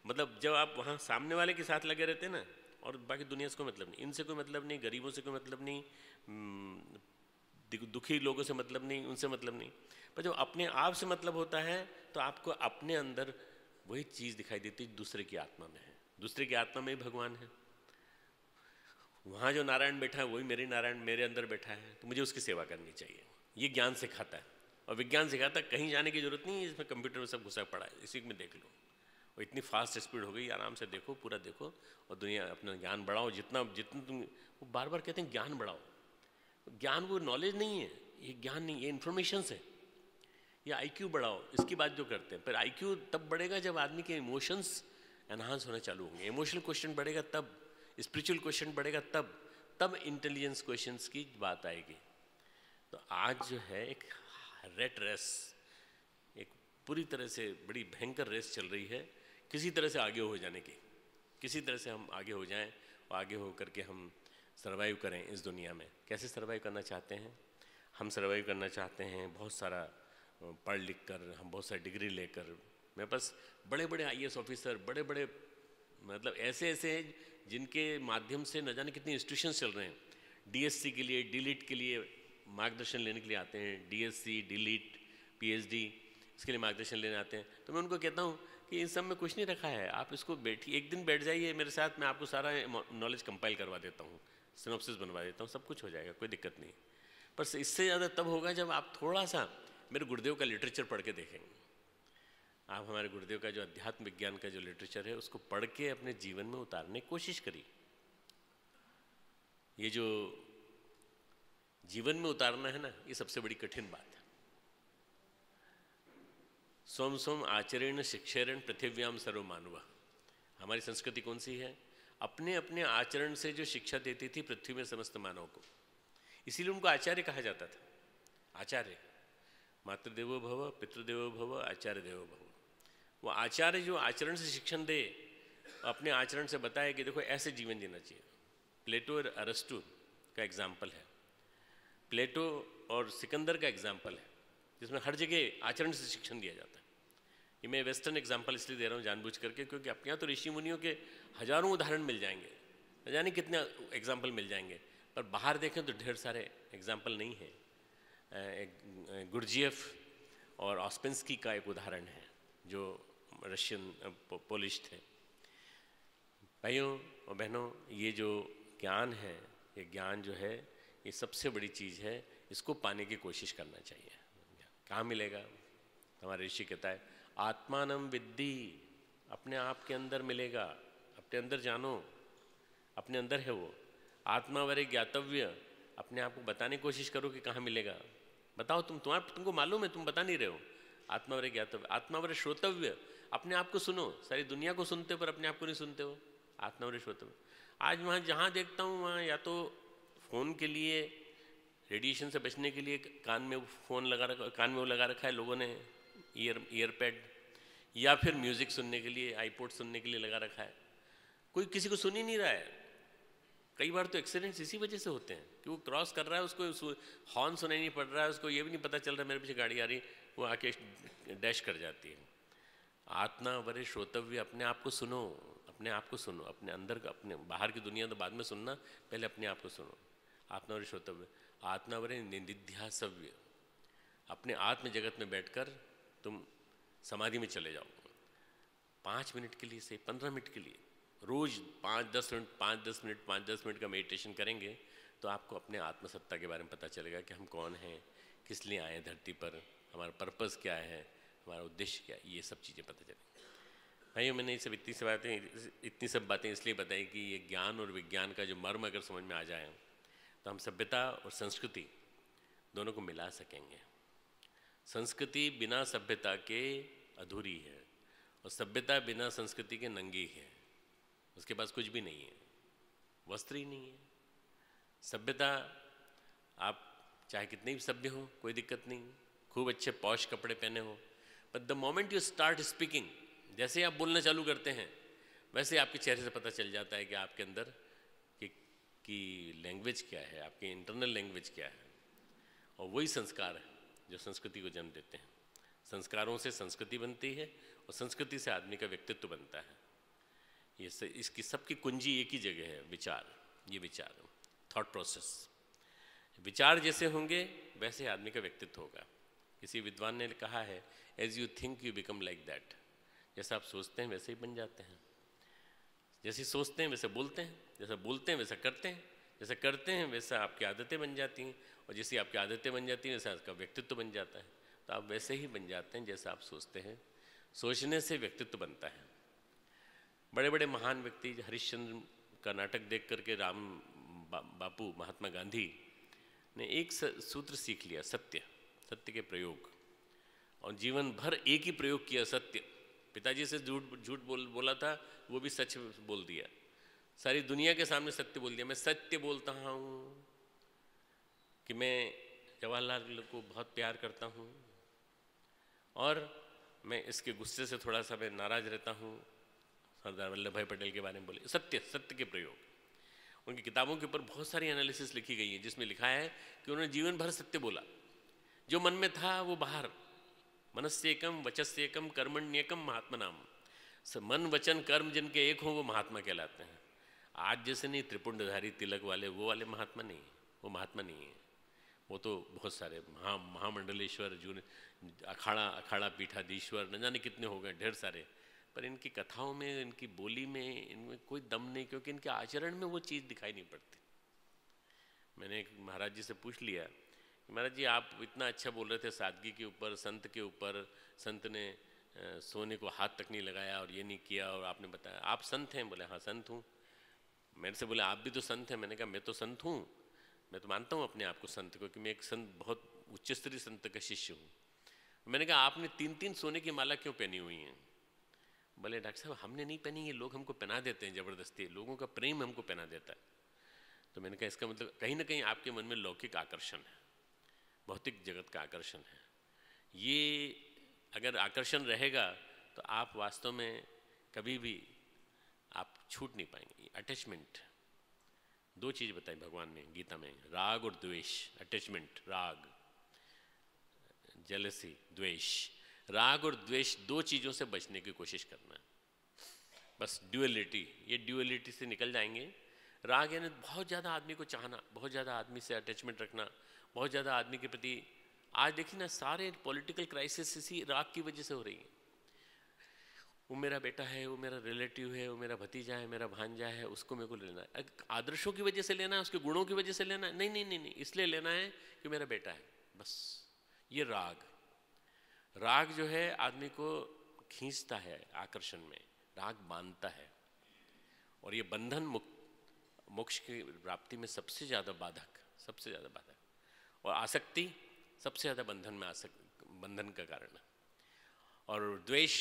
मतलब जब आप वहाँ सामने वाले के साथ लगे रहते हैं ना, और बाकी दुनिया से कोई मतलब नहीं, इनसे कोई मतलब नहीं, गरीबों से कोई मतलब नहीं, दुखी लोगों से मतलब नहीं, उनसे मतलब नहीं, पर जब अपने आप से मतलब होता है तो आपको अपने अंदर वही चीज़ दिखाई देती है दूसरे की आत्मा में है। दूसरे की आत्मा में ही भगवान है। वहाँ जो नारायण बैठा है वही मेरे नारायण मेरे अंदर बैठा है, तो मुझे उसकी सेवा करनी चाहिए। ये ज्ञान सिखाता है, और विज्ञान सिखाता है कहीं जाने की जरूरत नहीं है, इसमें कंप्यूटर में सब घुसा पड़ा है, इसी में देख लो। और इतनी फास्ट स्पीड हो गई, आराम से देखो, पूरा देखो, और दुनिया अपना ज्ञान बढ़ाओ जितना तुम। वो बार बार कहते हैं ज्ञान बढ़ाओ। ज्ञान वो नॉलेज नहीं है, ये ज्ञान नहीं, ये इन्फॉर्मेशन है। ये IQ बढ़ाओ, इसकी बात जो करते हैं, पर IQ तब बढ़ेगा जब आदमी के इमोशंस एनहांस होना चालू होंगे। इमोशनल क्वेश्चन बढ़ेगा तब, स्पिरिचुअल क्वेश्चन बढ़ेगा तब इंटेलिजेंस क्वेश्चंस की बात आएगी। तो आज जो है एक रेट रेस, एक पूरी तरह से बड़ी भयंकर रेस चल रही है, किसी तरह से आगे हो जाने की। किसी तरह से हम आगे हो जाएं, और आगे हो करके हम सर्वाइव करें इस दुनिया में। कैसे सर्वाइव करना चाहते हैं? हम सर्वाइव करना चाहते हैं बहुत सारा पढ़ लिख कर, हम बहुत सारी डिग्री लेकर। मेरे पास बड़े बड़े IAS ऑफिसर, बड़े बड़े मतलब ऐसे हैं जिनके माध्यम से न जाने कितने इंस्टीट्यूशंस चल रहे हैं। DSC के लिए, DLET के लिए मार्गदर्शन लेने के लिए आते हैं, DSC, DLET, PhD इसके लिए मार्गदर्शन लेने आते हैं। तो मैं उनको कहता हूँ कि इन सब में कुछ नहीं रखा है, आप इसको एक दिन बैठ जाइए मेरे साथ, मैं आपको सारा नॉलेज कंपाइल करवा देता हूँ, सिनॉप्सिस बनवा देता हूँ, सब कुछ हो जाएगा, कोई दिक्कत नहीं। पर इससे ज़्यादा तब होगा जब आप थोड़ा सा मेरे गुरुदेव का लिटरेचर पढ़ के देखेंगे। आप हमारे गुरुदेव का जो अध्यात्म विज्ञान का जो लिटरेचर है उसको पढ़ के अपने जीवन में उतारने की कोशिश करिए। ये जो जीवन में उतारना है ना, ये सबसे बड़ी कठिन बात है। सोम सोम आचरण शिक्षेरण पृथिव्याम सर्व मानवा। हमारी संस्कृति कौन सी है? अपने अपने आचरण से जो शिक्षा देती थी पृथ्वी में समस्त मानव को, इसीलिए उनको आचार्य कहा जाता था। आचार्य, मातृदेवो भव, पितृदेवो भव, आचार्य देवो भव। वो आचार्य जो आचरण से शिक्षण दे, अपने आचरण से बताए कि देखो ऐसे जीवन जीना चाहिए। प्लेटो और अरस्तु का एग्जाम्पल है, प्लेटो और सिकंदर का एग्जाम्पल है, जिसमें हर जगह आचरण से शिक्षण दिया जाता है। ये मैं वेस्टर्न एग्जाम्पल इसलिए दे रहा हूँ जानबूझ करके, क्योंकि अपने यहाँ तो ऋषि मुनियों के हजारों उदाहरण मिल जाएंगे, न जाने कितने एग्जाम्पल मिल जाएंगे, पर बाहर देखें तो ढेर सारे एग्जाम्पल नहीं है। गुरजिएफ और ऑस्पेंस्की का एक उदाहरण है, जो रशियन पोलिश थे। भाइयों और बहनों, ये जो ज्ञान है, ये ज्ञान जो है ये सबसे बड़ी चीज़ है, इसको पाने की कोशिश करना चाहिए। कहाँ मिलेगा? हमारे ऋषि कहता है आत्मानम विद्धि, अपने आप के अंदर मिलेगा, अपने अंदर जानो। अपने अंदर है वो। आत्मावरे ज्ञातव्य, अपने आप को बताने की कोशिश करो कि कहाँ मिलेगा, बताओ तुमको मालूम है, तुम बता नहीं रहे हो। आत्मावरे ज्ञातव्य। आत्मावरे श्रोतव्य, अपने आप को सुनो, सारी दुनिया को सुनते हो पर अपने आप को नहीं सुनते हो। आत्मावरे श्रोतव्य। आज वहाँ जहाँ देखता हूँ वहाँ या तो फ़ोन के लिए, रेडिएशन से बचने के लिए कान में फ़ोन लगा रखा, कान में वो लगा रखा है लोगों ने, ईयरपैड, या फिर म्यूज़िक सुनने के लिए, आईपॉड सुनने के लिए लगा रखा है। कोई किसी को सुन ही नहीं रहा है। कई बार तो एक्सीडेंट्स इसी वजह से होते हैं कि वो क्रॉस कर रहा है, उसको हॉर्न सुनाई नहीं पड़ रहा है, उसको ये भी नहीं पता चल रहा है मेरे पीछे गाड़ी आ रही, वो आके डैश कर जाती है। आत्मावरे श्रोतव्य, अपने आप को सुनो, अपने आप को सुनो, अपने अंदर का, अपने बाहर की दुनिया तो बाद में सुनना, पहले अपने आप को सुनो। आत्मावरे श्रोतव्य। आत्मावरे निधिध्यासव्य, अपने आत्म जगत में बैठकर तुम समाधि में चले जाओ 5 मिनट के लिए से 15 मिनट के लिए, रोज 5-10 मिनट का मेडिटेशन करेंगे तो आपको अपने आत्मसत्ता के बारे में पता चलेगा कि हम कौन हैं, किस लिए आए हैं धरती पर, हमारा पर्पस क्या है, हमारा उद्देश्य क्या है, ये सब चीज़ें पता चलेंगी। भाइयों, मैंने ये सब इतनी सब बातें इसलिए बताई कि ये ज्ञान और विज्ञान का जो मर्म अगर समझ में आ जाए तो हम सभ्यता और संस्कृति दोनों को मिला सकेंगे। संस्कृति बिना सभ्यता के अधूरी है और सभ्यता बिना संस्कृति के नंगी है, उसके पास कुछ भी नहीं है, वस्त्र ही नहीं है। सभ्यता, आप चाहे कितने भी सभ्य हो कोई दिक्कत नहीं, खूब अच्छे पॉश कपड़े पहने हो, but the moment you start speaking, जैसे आप बोलना चालू करते हैं वैसे आपके चेहरे से पता चल जाता है कि आपके अंदर की लैंग्वेज क्या है, आपकी इंटरनल लैंग्वेज क्या है। और वही संस्कार है जो संस्कृति को जन्म देते हैं। संस्कारों से संस्कृति बनती है और संस्कृति से आदमी का व्यक्तित्व बनता है। इसकी सबकी कुंजी एक ही जगह है, विचार। ये विचार, थॉट प्रोसेस, विचार जैसे होंगे वैसे आदमी का व्यक्तित्व होगा। किसी विद्वान ने कहा है, as you think you become like that. जैसा आप सोचते हैं वैसे ही बन जाते हैं, जैसे सोचते हैं वैसे बोलते हैं, जैसा बोलते हैं वैसा करते हैं, जैसा करते हैं वैसा आपकी आदतें बन जाती हैं, और जैसी आपकी आदतें बन जाती हैं वैसा आपका व्यक्तित्व बन जाता है। तो आप वैसे ही बन जाते हैं जैसा आप सोचते हैं। सोचने से व्यक्तित्व बनता है। बड़े बड़े महान व्यक्ति, हरिश्चंद्र का नाटक देख करके राम बापू महात्मा गांधी ने एक सूत्र सीख लिया, सत्य, सत्य के प्रयोग, और जीवन भर एक ही प्रयोग किया, सत्य। पिताजी से झूठ बोला था, वो भी सच बोल दिया, सारी दुनिया के सामने सत्य बोल दिया। मैं सत्य बोलता हूँ कि मैं जवाहरलाल को बहुत प्यार करता हूँ और मैं इसके गुस्से से थोड़ा सा मैं नाराज रहता हूँ। सरदार वल्लभ भाई पटेल के बारे में बोले, सत्य, सत्य के प्रयोग। उनकी किताबों के ऊपर बहुत सारी एनालिसिस लिखी गई है जिसमें लिखा है कि उन्होंने जीवन भर सत्य बोला, जो मन में था वो बाहर। मनस्येकम वचस्येकम कर्मण्येकम महात्मा नाम। मन वचन कर्म जिनके एक हों वो महात्मा कहलाते हैं। आज जैसे नहीं त्रिपुंडधारी तिलक वाले, वो वाले महात्मा नहीं, वो महात्मा नहीं है। वो तो बहुत सारे महामंडलेश्वर, जो अखाड़ा पीठाधीश्वर, न जाने कितने हो गए, ढेर सारे, पर इनकी कथाओं में, इनकी बोली में, इनमें कोई दम नहीं, क्योंकि इनके आचरण में वो चीज़ दिखाई नहीं पड़ती। मैंने एक महाराज जी से पूछ लिया, महाराज जी आप इतना अच्छा बोल रहे थे सादगी के ऊपर, संत के ऊपर, संत ने सोने को हाथ तक नहीं लगाया और ये नहीं किया, और आपने बताया आप संत हैं। बोले हाँ संत हूँ। मेरे से बोले आप भी तो संत हैं। मैंने कहा मैं तो संत हूँ, मैं तो मानता हूँ अपने आप को संत को, कि मैं एक संत, बहुत उच्च स्तरीय संत का शिष्य हूँ। मैंने कहा आपने 3-3 सोने की माला क्यों पहनी हुई हैं? बोले डॉक्टर साहब हमने नहीं पहनी, ये लोग हमको पहना देते हैं ज़बरदस्ती, लोगों का प्रेम हमको पहना देता है। तो मैंने कहा इसका मतलब कहीं ना कहीं आपके मन में लौकिक आकर्षण है, भौतिक जगत का आकर्षण है। ये अगर आकर्षण रहेगा तो आप वास्तव में कभी भी आप छूट नहीं पाएंगे। अटैचमेंट, 2 चीज़ बताई भगवान ने गीता में, राग और द्वेष। अटैचमेंट, राग, जेलसी, द्वेष। राग और द्वेष 2 चीज़ों से बचने की कोशिश करना है, बस ड्यूअलिटी, ये ड्यूअलिटी से निकल जाएंगे। राग यानी बहुत ज़्यादा आदमी को चाहना, बहुत ज़्यादा आदमी से अटैचमेंट रखना, बहुत ज़्यादा आदमी के प्रति। आज देखिए ना, सारे पॉलिटिकल क्राइसिस इसी राग की वजह से हो रही है। वो मेरा बेटा है, वो मेरा रिलेटिव है, वो मेरा भतीजा है, मेरा भांजा है, उसको मेरे को लेना है। आदर्शों की वजह से लेना है, उसके गुणों की वजह से लेना है? नहीं नहीं नहीं नहीं, इसलिए लेना है कि मेरा बेटा है, बस। ये राग, राग जो है आदमी को खींचता है आकर्षण में, राग बांधता है, और ये बंधन मुक्त मोक्ष की प्राप्ति में सबसे ज़्यादा बाधक और आसक्ति सबसे ज़्यादा बंधन का कारण है। और द्वेष,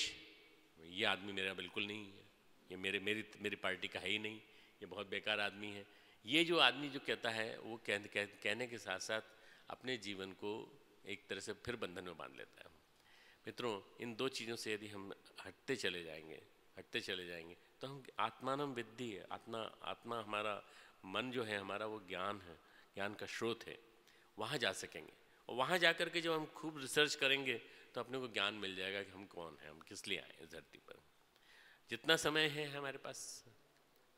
ये आदमी मेरा बिल्कुल नहीं है, ये मेरी पार्टी का है ही नहीं, ये बहुत बेकार आदमी है, ये जो आदमी जो कहता है वो कहने के साथ साथ अपने जीवन को एक तरह से फिर बंधन में बांध लेता है। मित्रों, इन दो चीज़ों से यदि हम हटते चले जाएंगे तो हम आत्मानम विद्धि है, आत्मा हमारा मन जो है हमारा, वो ज्ञान है, ज्ञान का स्रोत है, वहाँ जा सकेंगे। और वहाँ जा कर के जब हम खूब रिसर्च करेंगे तो अपने को ज्ञान मिल जाएगा कि हम कौन हैं, हम किस लिए आए इस धरती पर। जितना समय है हमारे पास,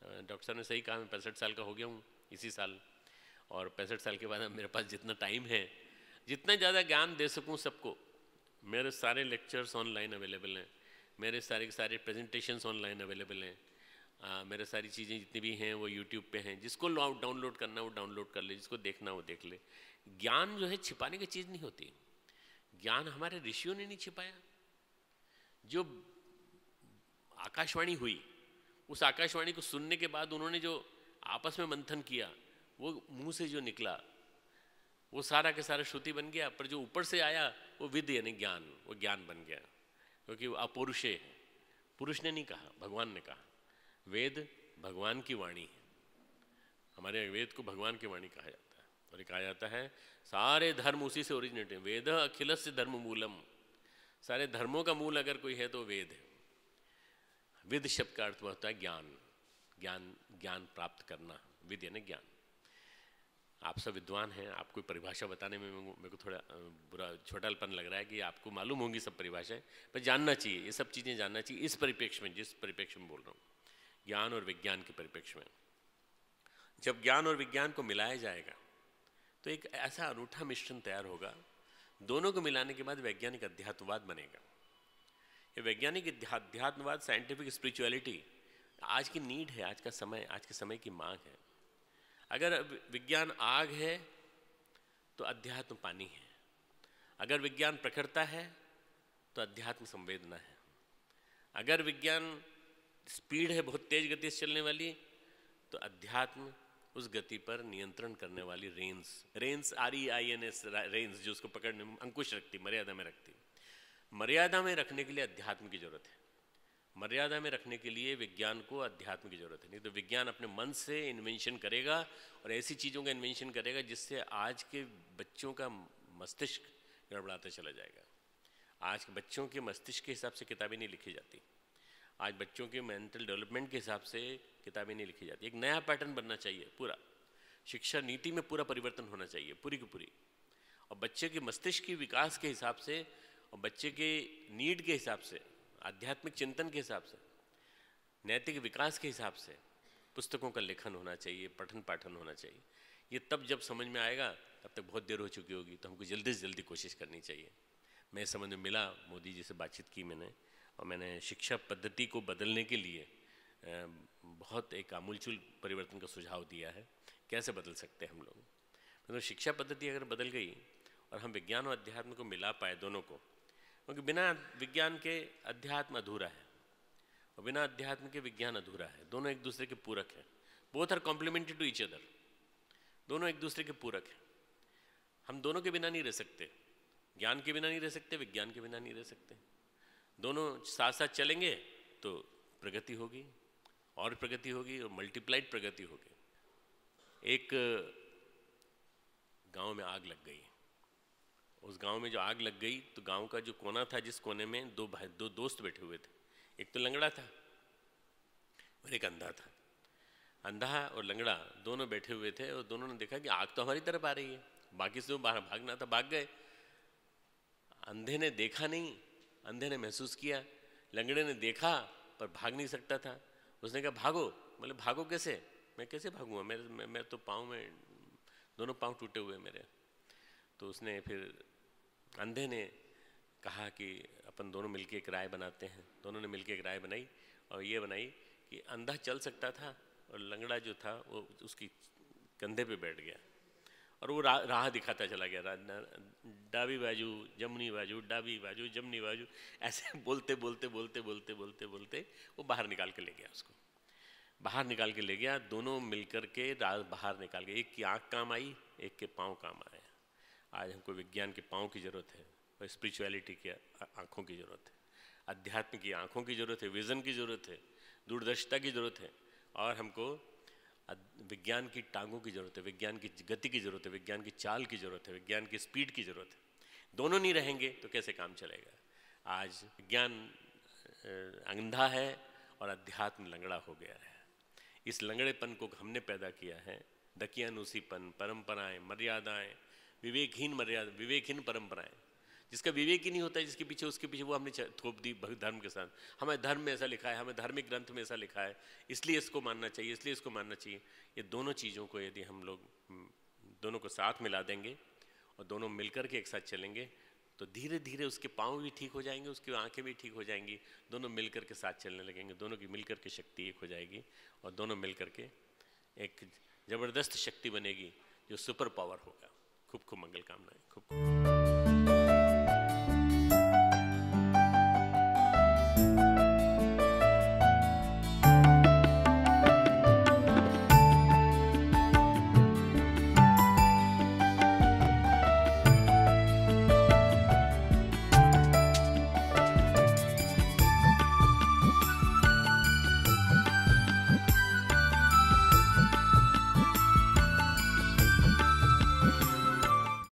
डॉक्टर साहब ने सही कहा, मैं 65 साल का हो गया हूँ इसी साल, और 65 साल के बाद मेरे पास जितना टाइम है, जितना ज़्यादा ज्ञान दे सकूँ सबको। मेरे सारे लेक्चर्स ऑनलाइन अवेलेबल हैं, मेरे सारे प्रेजेंटेशंस ऑनलाइन अवेलेबल हैं, मेरे सारी चीज़ें जितनी भी हैं वो यूट्यूब पे हैं। जिसको डाउनलोड करना वो डाउनलोड कर ले, जिसको देखना वो देख ले। ज्ञान जो है छिपाने की चीज़ नहीं होती। ज्ञान हमारे ऋषियों ने नहीं छिपाया। जो आकाशवाणी हुई, उस आकाशवाणी को सुनने के बाद उन्होंने जो आपस में मंथन किया, वो मुंह से जो निकला वो सारा के सारा श्रुति बन गया। पर जो ऊपर से आया वो विद्य यानी ज्ञान, वो ज्ञान बन गया, क्योंकि वो अपौरुषेय है। पुरुष ने नहीं कहा, भगवान ने कहा। वेद भगवान की वाणी है, हमारे वेद को भगवान की वाणी कहा जाता है। और ये कहा जाता है सारे धर्म उसी से ओरिजिनेट है। वेद अखिलस्य धर्म मूलम, सारे धर्मों का मूल अगर कोई है तो वेद है। विद शब्द का अर्थ होता है ज्ञान प्राप्त करना। विद यानी ज्ञान। आप सब विद्वान हैं, आपको परिभाषा बताने में मेरे को थोड़ा बुरा छोटापन लग रहा है कि आपको मालूम होंगी सब परिभाषाएं, पर जानना चाहिए, ये सब चीज़ें जानना चाहिए इस परिप्रेक्ष्य में, जिस परिप्रेक्ष्य में बोल रहा हूँ, ज्ञान और विज्ञान के परिप्रेक्ष्य में। जब ज्ञान और विज्ञान को मिलाया जाएगा तो एक ऐसा अनूठा मिश्रण तैयार होगा। दोनों को मिलाने के बाद वैज्ञानिक अध्यात्मवाद बनेगा। ये वैज्ञानिक अध्यात्मवाद, साइंटिफिक स्पिरिचुअलिटी आज की नीड है, आज के समय की मांग है। अगर विज्ञान आग है तो अध्यात्म पानी है। अगर विज्ञान प्रखरता है तो अध्यात्म संवेदना है। अगर विज्ञान स्पीड है, बहुत तेज गति से चलने वाली, तो अध्यात्म उस गति पर नियंत्रण करने वाली रेंस REINS रेंस, जो उसको पकड़ने में अंकुश रखती, मर्यादा में रखती। मर्यादा में रखने के लिए अध्यात्म की जरूरत है। मर्यादा में रखने के लिए विज्ञान को अध्यात्म की जरूरत है। नहीं तो विज्ञान अपने मन से इन्वेंशन करेगा और ऐसी चीज़ों का इन्वेंशन करेगा जिससे आज के बच्चों का मस्तिष्क गड़बड़ाता चला जाएगा। आज के बच्चों के मस्तिष्क के हिसाब से किताबें नहीं लिखी जाती। आज बच्चों के मेंटल डेवलपमेंट के हिसाब से किताबें नहीं लिखी जाती। एक नया पैटर्न बनना चाहिए पूरा। शिक्षा नीति में पूरा परिवर्तन होना चाहिए, पूरी की पूरी। और बच्चे के मस्तिष्क के विकास के हिसाब से और बच्चे के नीड के हिसाब से, आध्यात्मिक चिंतन के हिसाब से, नैतिक विकास के हिसाब से पुस्तकों का लेखन होना चाहिए, पठन पाठन होना चाहिए। ये तब जब समझ में आएगा, तब तक बहुत देर हो चुकी होगी। तो हमको जल्दी से जल्दी कोशिश करनी चाहिए। मैं समझ में मिला, मोदी जी से बातचीत की मैंने, और मैंने शिक्षा पद्धति को बदलने के लिए बहुत एक आमूलचूल परिवर्तन का सुझाव दिया है। कैसे बदल सकते हैं हम लोग? मतलब शिक्षा पद्धति अगर बदल गई और हम विज्ञान और अध्यात्म को मिला पाए दोनों को, क्योंकि बिना विज्ञान के अध्यात्म अधूरा है और बिना अध्यात्म के विज्ञान अधूरा है। दोनों एक दूसरे के पूरक हैं। Both are complementary to each other. दोनों एक दूसरे के पूरक हैं। हम दोनों के बिना नहीं रह सकते। ज्ञान के बिना नहीं रह सकते, विज्ञान के बिना नहीं रह सकते। दोनों साथ साथ चलेंगे तो प्रगति होगी और प्रगति होगी और मल्टीप्लाइड प्रगति होगी। एक गांव में आग लग गई। उस गांव में जो आग लग गई तो गांव का जो कोना था, जिस कोने में दो दोस्त बैठे हुए थे, एक तो लंगड़ा था और एक अंधा था। अंधा और लंगड़ा दोनों बैठे हुए थे और दोनों ने देखा कि आग तो हमारी तरफ आ रही है। बाकी से जो बाहर भागना था भाग गए। अंधे ने देखा नहीं, अंधे ने महसूस किया। लंगड़े ने देखा पर भाग नहीं सकता था। उसने कहा भागो। बोले भागो कैसे? मैं कैसे भागूंगा? मैं तो पाँव में, दोनों पाँव टूटे हुए मेरे। तो उसने फिर अंधे ने कहा कि अपन दोनों मिलके एक राय बनाते हैं। दोनों ने मिलके एक राय बनाई और ये बनाई कि अंधा चल सकता था और लंगड़ा जो था वो उसकी कंधे पे बैठ गया और वो राह दिखाता चला गया। डाबी बाजू जमनी बाजू, डाबी बाजू जमनी बाजू, ऐसे बोलते बोलते बोलते बोलते बोलते बोलते वो बाहर निकाल के ले गया उसको। बाहर निकाल के ले गया, दोनों मिलकर के बाहर निकाल के, एक की आँख काम आई, एक के पाँव काम आया। आज हमको विज्ञान के पाँव की ज़रूरत है और स्पिरिचुअलिटी की आँखों की ज़रूरत है, अध्यात्म की आँखों की ज़रूरत है, विज़न की ज़रूरत है, दूरदर्शिता की ज़रूरत है, और हमको विज्ञान की टांगों की ज़रूरत है, विज्ञान की गति की ज़रूरत है, विज्ञान की चाल की ज़रूरत है, विज्ञान की स्पीड की ज़रूरत है। दोनों नहीं रहेंगे तो कैसे काम चलेगा। आज विज्ञान अंधा है और अध्यात्म लंगड़ा हो गया है। इस लंगड़ेपन को हमने पैदा किया है, दकियानुसीपन, परंपराएं, मर्यादाएं, विवेकहीन परंपराएं। जिसका विवेक ही नहीं होता है, जिसके पीछे उसके पीछे वो हमने थोप दी धर्म के साथ। हमें धर्म में ऐसा लिखा है, हमें धार्मिक ग्रंथ में ऐसा लिखा है, इसलिए इसको मानना चाहिए, इसलिए इसको मानना चाहिए। ये दोनों चीज़ों को यदि हम लोग दोनों को साथ मिला देंगे और दोनों मिलकर के एक साथ चलेंगे तो धीरे धीरे उसके पाँव भी ठीक हो जाएंगे, उसकी आंखें भी ठीक हो जाएंगी, दोनों मिलकर के साथ चलने लगेंगे, दोनों की मिलकर के शक्ति एक हो जाएगी और दोनों मिलकर के एक ज़बरदस्त शक्ति बनेगी जो सुपर पावर होगा। खूब खूब मंगल कामनाएं। खूब